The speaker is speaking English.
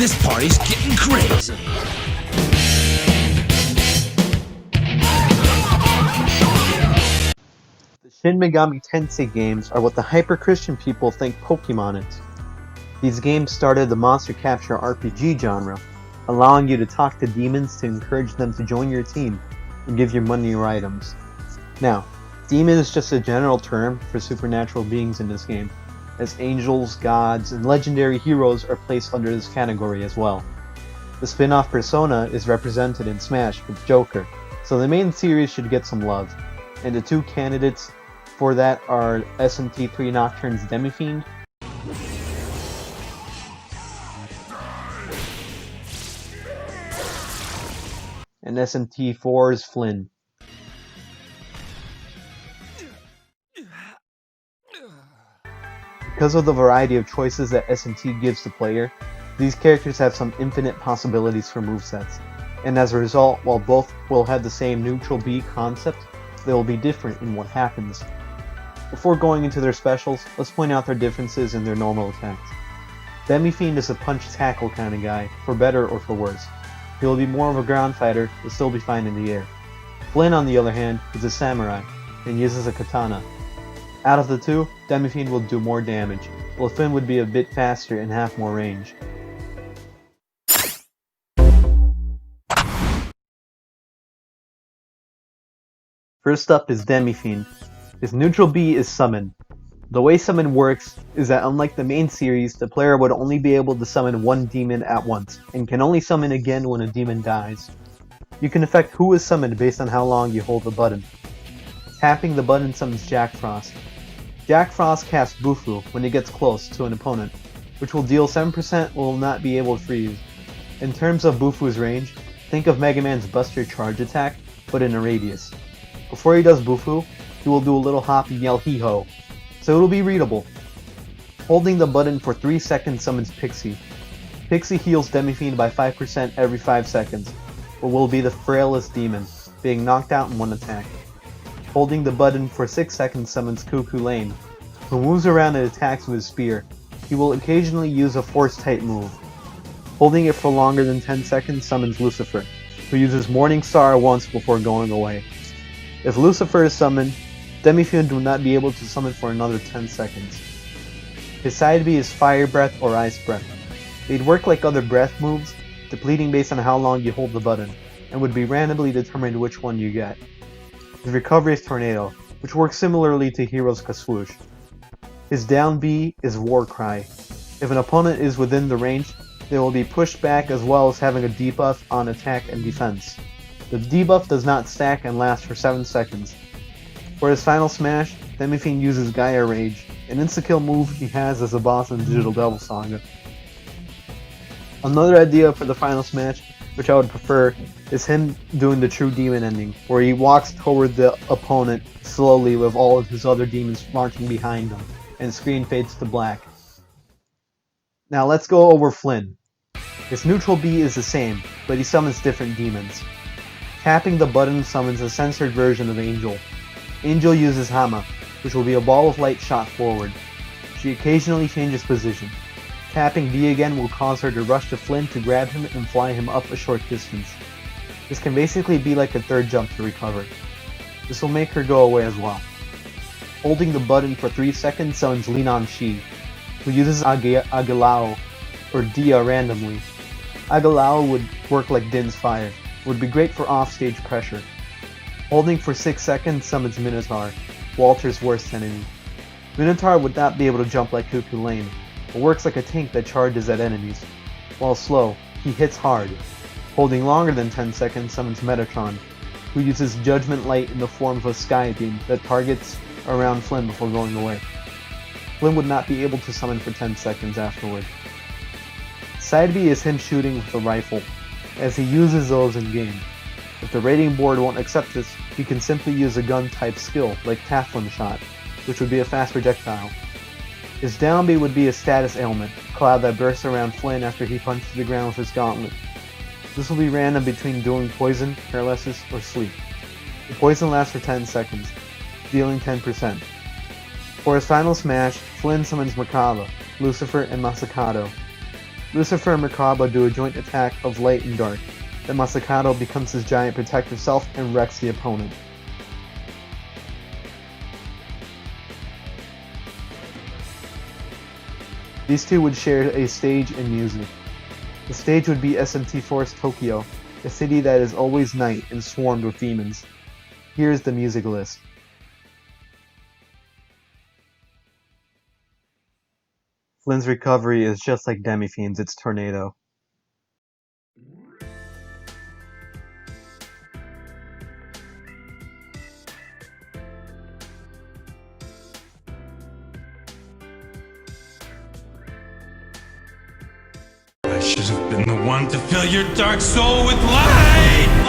This party's getting crazy. The Shin Megami Tensei games are what the hyper-Christian people think Pokemon is. These games started the monster capture RPG genre, allowing you to talk to demons to encourage them to join your team and give you money or items. Now, demon is just a general term for supernatural beings in this game, as angels, gods, and legendary heroes are placed under this category as well. The spin-off Persona is represented in Smash with Joker, so the main series should get some love, and the two candidates for that are SMT IV Nocturne's Demi-Fiend and SMT IV's Flynn. Because of the variety of choices that SMT gives the player, these characters have some infinite possibilities for movesets, and as a result, while both will have the same neutral B concept, they will be different in what happens. Before going into their specials, let's point out their differences in their normal attacks. Demi-Fiend is a punch-tackle kind of guy, for better or for worse. He will be more of a ground fighter, but still be fine in the air. Flynn, on the other hand, is a samurai, and uses a katana. Out of the two, Demi-Fiend will do more damage, while Flynn would be a bit faster and have more range. First up is Demi-Fiend. His neutral B is Summon. The way Summon works is that unlike the main series, the player would only be able to summon one demon at once, and can only summon again when a demon dies. You can affect who is summoned based on how long you hold the button. Tapping the button summons Jack Frost. Jack Frost casts Bufu when he gets close to an opponent, which will deal 7% will not be able to freeze. In terms of Bufu's range, think of Mega Man's Buster Charge attack, but in a radius. Before he does Bufu, he will do a little hop and yell hee-ho, so it will be readable. Holding the button for 3 seconds summons Pixie. Pixie heals Demi-Fiend by 5% every 5 seconds, but will be the frailest demon, being knocked out in one attack. Holding the button for 6 seconds summons Cuckoo Lane, who moves around and attacks with his spear. He will occasionally use a force-type move. Holding it for longer than 10 seconds summons Lucifer, who uses Morning Star once before going away. If Lucifer is summoned, Demi-Fiend will not be able to summon for another 10 seconds. His side B is Fire Breath or Ice Breath. They'd work like other breath moves, depleting based on how long you hold the button, and would be randomly determined which one you get. His recovery is Tornado, which works similarly to Hero's Kaswoosh. His down B is War Cry. If an opponent is within the range, they will be pushed back as well as having a debuff on attack and defense. The debuff does not stack and lasts for 7 seconds. For his final smash, Demi-Fiend uses Gaia Rage, an insta-kill move he has as a boss in Digital Devil Saga. Another idea for the final smash, which I would prefer, is him doing the true demon ending, where he walks toward the opponent slowly with all of his other demons marching behind him, and the screen fades to black. Now let's go over Flynn. His neutral B is the same, but he summons different demons. Tapping the button summons a censored version of Angel. Angel uses Hama, which will be a ball of light shot forward. She occasionally changes position. Tapping B again will cause her to rush to Flynn to grab him and fly him up a short distance. This can basically be like a third jump to recover. This will make her go away as well. Holding the button for 3 seconds summons Linan Shi, who uses Agilao or Dia randomly. Agilao would work like Din's Fire, would be great for offstage pressure. Holding for 6 seconds summons Minotaur, Walter's worst enemy. Minotaur would not be able to jump like Cuckoo Lane, but works like a tank that charges at enemies. While slow, he hits hard. Holding longer than 10 seconds summons Metatron, who uses Judgment Light in the form of a sky beam that targets around Flynn before going away. Flynn would not be able to summon for 10 seconds afterward. Side B is him shooting with a rifle, as he uses those in game. If the rating board won't accept this, he can simply use a gun type skill like Taflin Shot, which would be a fast projectile. His down B would be a status ailment, cloud that bursts around Flynn after he punches the ground with his gauntlet. This will be random between doing poison, paralysis, or sleep. The poison lasts for 10 seconds, dealing 10%. For his final smash, Flynn summons Makaba, Lucifer, and Masakado. Lucifer and Merkaba do a joint attack of light and dark. Then Masakado becomes his giant protective self and wrecks the opponent. These two would share a stage and music. The stage would be SMT IV's Tokyo, a city that is always night and swarmed with demons. Here's the music list. Flynn's recovery is just like Demi-Fiend's, it's Tornado. I should have been the one to fill your dark soul with light!